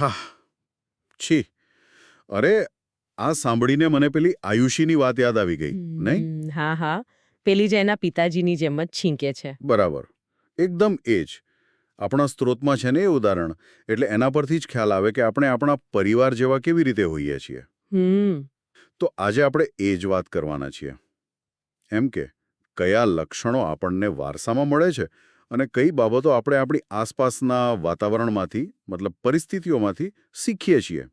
હા, છી. અરે, આ સાંભળીને મને પેલી આયુષીની વાત યાદ આવી ગઈ, નહીં? હા હા, પેલી જ એના પિતાજીની જેમ જ છીંકે છે. બરાબર. એકદમ એ જ. આપણા સ્ત્રોતમાં છે ને એ ઉદાહરણ, એટલે એના પરથી જ ખ્યાલ આવે કે આપણે આપણા પરિવાર જેવા કેવી રીતે હોઈએ છીએ. તો આજે આપણે એ જ વાત કરવાના છીએ. એમ કે કયા લક્ષણો આપણને વારસામાં મળે છે અને કઈ બાબતો આપણે આપણી આસપાસના વાતાવરણમાંથી મતલબ પરિસ્થિતિઓમાંથી શીખીએ છીએ.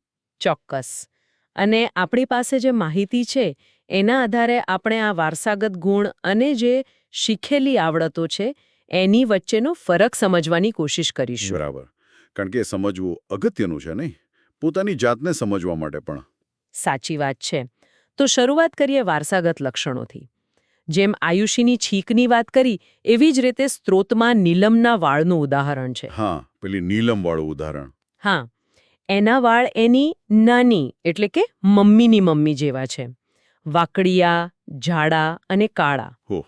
ચોક્કસ. અને આપણી પાસે જે માહિતી છે એના આધારે આપણે આ વારસાગત ગુણ અને જે શીખેલી આવડતો છે એની વચ્ચેનો ફરક સમજવાની કોશિશ કરીશું. બરાબર. કારણ કે એ સમજવું અગત્યનું છે નહીં? પોતાની જાતને સમજવા માટે પણ. સાચી વાત છે. તો શરૂઆત કરીએ વારસાગત લક્ષણોથી. જેમ આયુષીની છીંકની વાત કરી એવી જ રીતે સ્ત્રોતમાં નીલમના વાળનું ઉદાહરણ છે. હા, પેલી નીલમવાળું ઉદાહરણ. હા, એના વાળ એની નાની એટલે કે મમ્મીની મમ્મી જેવા છે. વાકડિયા, જાડા અને કાળા. હો.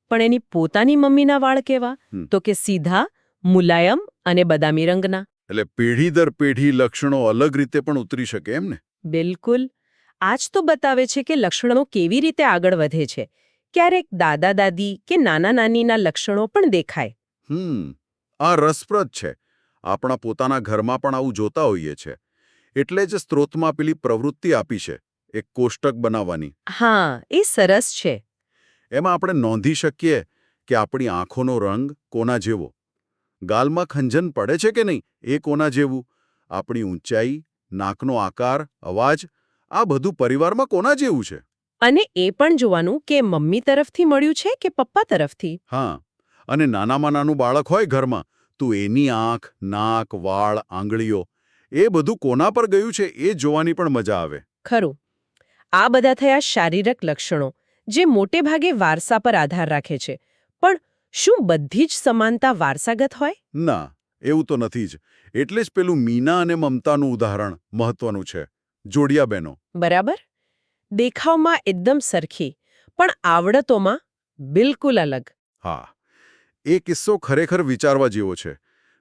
પણ એની પોતાની મમ્મીના વાળ કેવા? હમ. તો કે સીધા, મુલાયમ અને બદામી રંગના. એટલે પેઢી દર પેઢી લક્ષણો અલગ રીતે પણ ઉતરી શકે એમ ને? બિલકુલ. આ જ તો બતાવે છે કે લક્ષણો કેવી રીતે આગળ વધે છે. ક્યારેક દાદા-દાદી કે નાના-નાનીના લક્ષણો પણ દેખાય. આ રસપ્રદ છે. આપણા પોતાના ઘરમાં પણ આવું જોતા હોઈએ છે. એટલે જ સ્ત્રોતમાં પેલી પ્રવૃત્તિ આપી છે, એક કોષ્ટક બનાવવાની. હા, એ સરસ છે. એમાં આપણે નોંધી શકીએ કે આપણી આંખોનો રંગ કોના જેવો, ગાલમાં ખંજન પડે છે કે નહીં એ કોના જેવું, આપણી ઊંચાઈ, નાકનો આકાર, અવાજ, આ બધું પરિવારમાં કોના જેવું છે. અને એ પણ જોવાનું કે મમ્મી તરફથી મળ્યું છે કે પપ્પા તરફથી. હા, અને નાનામાં નાનું બાળક હોય ઘરમાં તો એની આંખ, નાક, વાળ, આંગળીઓ એ બધું કોના પર ગયું છે એ જોવાની પણ મજા આવે. ખરું. આ બધા થયા શારીરિક લક્ષણો જે મોટે ભાગે વારસા પર આધાર રાખે છે. પણ શું બધી જ સમાનતા વારસાગત હોય? ના, એવું તો નથી જ. એટલે જ પેલું મીના અને મમતાનું ઉદાહરણ મહત્વનું છે. જોડિયા બહેનો. બરાબર. દેખાવમાં એકદમ સરખી, પણ આવડતોમાં બિલકુલ અલગ. હા, એ કિસ્સો ખરેખર વિચારવા જેવો છે.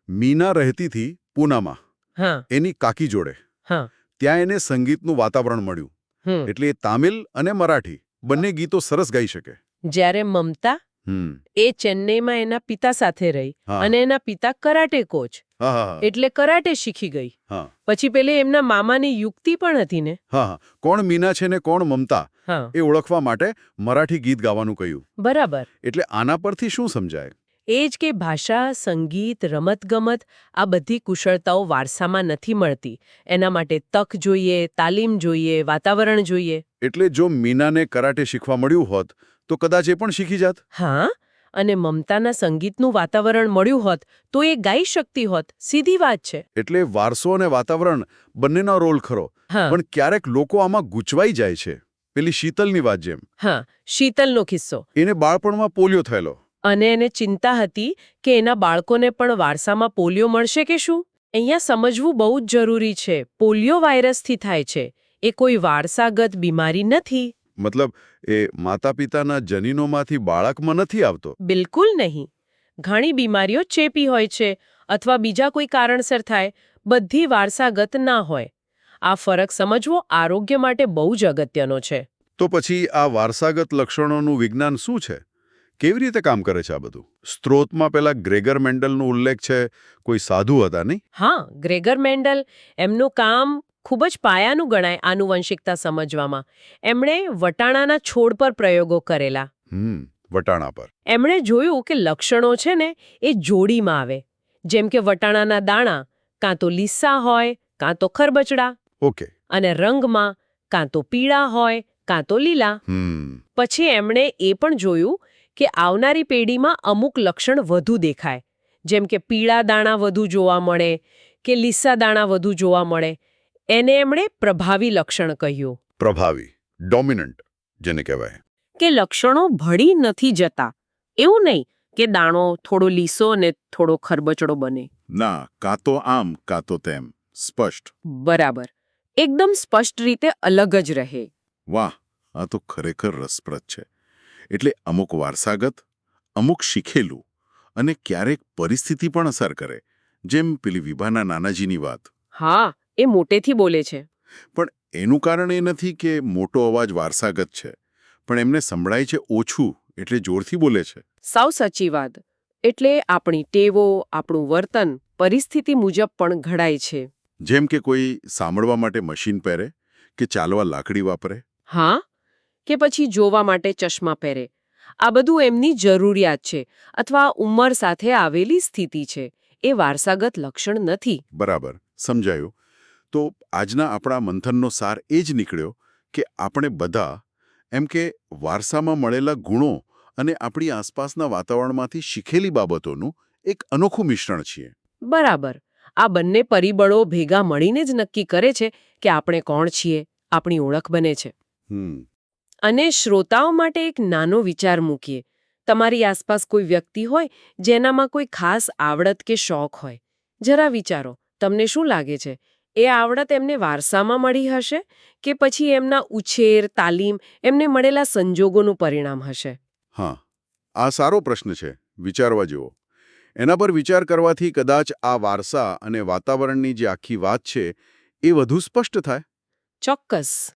મીના રહેતીથી પૂનામાં, હા એની કાકી જોડે. હા. ત્યાં એને સંગીતનું વાતાવરણ મળ્યું. એટલે એ તામિલ અને મરાઠી બંને ગીતો સરસ ગાઈ શકે. જ્યારે મમતા એ ચેન્નઈમાં એના પિતા સાથે રહી અને એના પિતા કરાટે કોચ, એટલે કરાટે શીખી ગઈ. પછી પેલે એમના મામાની યુક્તિ પણ હતી ને. કોણ મીના છે ને કોણ મમતા એ ઓળખવા માટે મરાઠી ગીત ગાવાનું કહ્યું. બરાબર. એટલે આના પરથી શું સમજાય? એ જ કે ભાષા, સંગીત, રમતગમત આ બધી કુશળતાઓ વારસામાં નથી મળતી. એના માટે તક જોઈએ, તાલીમ જોઈએ, વાતાવરણ જોઈએ. એટલે જો મીનાને કરાટે શીખવા મળ્યું હોત તો કદાચ એ પણ શીખી જાત. હા, અને મમતાના સંગીતનું વાતાવરણ મળ્યું હોત તો એ ગાઈ શકતી હોત. સીધી વાત છે. એટલે વારસો અને વાતાવરણ બંનેનો રોલ ખરો. પણ ક્યારેક લોકો આમાં ગૂંચવાઈ જાય છે. પેલી શીતલની વાત જેમ. હા, શીતલનો કિસ્સો. એને બાળપણમાં પોલિયો થયેલો. અને એને ચિંતા હતી કે એના બાળકોને પણ વારસામાં પોલિયો મળશે કે શું. અહીંયા સમજવું બહુ જ જરૂરી છે. પોલિયો વાયરસથી થાય છે. એ કોઈ વારસાગત બીમારી નથી. મતલબ એ માતા પિતાના જનીનોમાંથી બાળકમાં નથી આવતો? બિલકુલ નહીં. ઘણી બીમારીઓ ચેપી હોય છે અથવા બીજા કોઈ કારણસર થાય. બધી વારસાગત ના હોય. આ ફરક સમજવો આરોગ્ય માટે બહુ જ અગત્યનો છે. તો પછી આ વારસાગત લક્ષણોનું વિજ્ઞાન શું છે? કેવી રીતે કામ કરે છે આ બધું? સ્ત્રોતમાં પેલા ગ્રેગર મેન્ડલનો ઉલ્લેખ છે. કોઈ સાધુ હતા નહીં? હા, ગ્રેગર મેન્ડલ. એમનું કામ ખૂબ જ પાયાનું ગણાય આનુવંશિકતા સમજવામાં. એમણે વટાણાના છોડ પર પ્રયોગો કરેલા. વટાણા પર. એમણે જોયું કે લક્ષણો છે ને એ જોડીમાં આવે. જેમ કે વટાણાના દાણા કાં તો લીસા હોય કાં તો ખરબચડા. ઓકે. અને રંગમાં કાં તો પીળા હોય કાં તો લીલા. પછી એમણે એ પણ જોયું કે આવનારી પેઢીમાં અમુક લક્ષણ વધુ દેખાય. જેમ કે પીળા દાણા વધુ જોવા મળે કે લીસા દાણા વધુ જોવા મળે. એને એમણે પ્રભાવી લક્ષણ કહ્યું. પ્રભાવી, ડોમિનન્ટ જેને કહેવાય. કે લક્ષણો ભળી નથી જતા. એવું નહીં કે દાણો થોડો લીસો ને થોડો ખરબચડો બને. ના, કાં તો આમ કાં તો તેમ. સ્પષ્ટ. બરાબર. એકદમ સ્પષ્ટ રીતે અલગ જ રહે. વાહ, આ તો ખરેખર રસપ્રદ છે. એટલે અમુક વારસાગત, અમુક શીખેલું અને ક્યારેક પરિસ્થિતિ પણ અસર કરે. જેમ પેલી વિભાના નાનાજીની વાત. હા, એ મોટેથી બોલે છે. પણ એનું કારણ એ નથી કે મોટો અવાજ વારસાગત છે, પણ એમને સંભળાય છે ઓછું એટલે જોરથી બોલે છે. સાવ સાચી વાત. એટલે આપણી ટેવો, આપણું વર્તન પરિસ્થિતિ મુજબ પણ ઘડાય છે. જેમ કે કોઈ સાંભળવા માટે મશીન પહેરે કે ચાલવા લાકડી વાપરે. હા, કે પછી જોવા માટે ચશ્મા પહેરે. આ બધું એમની જરૂરિયાત છે અથવા ઉંમર સાથે આવેલી સ્થિતિ છે. એ વારસાગત લક્ષણ નથી. બરાબર, સમજાયું. તો આજના આપણા મંથનનો સાર એ જ નીકળ્યો કે આપણે બધા એમ કે વારસામાં મળેલા ગુણો અને આપણી આસપાસના વાતાવરણમાંથી શીખેલી બાબતોનું એક અનોખું મિશ્રણ છીએ. બરાબર. આ બંને પરિબળો ભેગા મળીને જ નક્કી કરે છે કે આપણે કોણ છીએ, આપણી ઓળખ બને છે. હમ અને શ્રોતાઓ માટે એક નાનો વિચાર મૂકીએ. તમારી આસપાસ કોઈ વ્યક્તિ હોય જેનામાં કોઈ ખાસ આવડત કે શોખ હોય. જરા વિચારો, તમને શું લાગે છે? એ આવડત એમને વારસામાં મળી હશે કે પછી એમના ઉછેર, તાલીમ, એમને મળેલા સંજોગોનું પરિણામ હશે? હા, આ સારો પ્રશ્ન છે, વિચારવા જેવો. એના પર વિચાર કરવાથી કદાચ આ વારસા અને વાતાવરણની જે આખી વાત છે એ વધુ સ્પષ્ટ થાય. ચોક્કસ.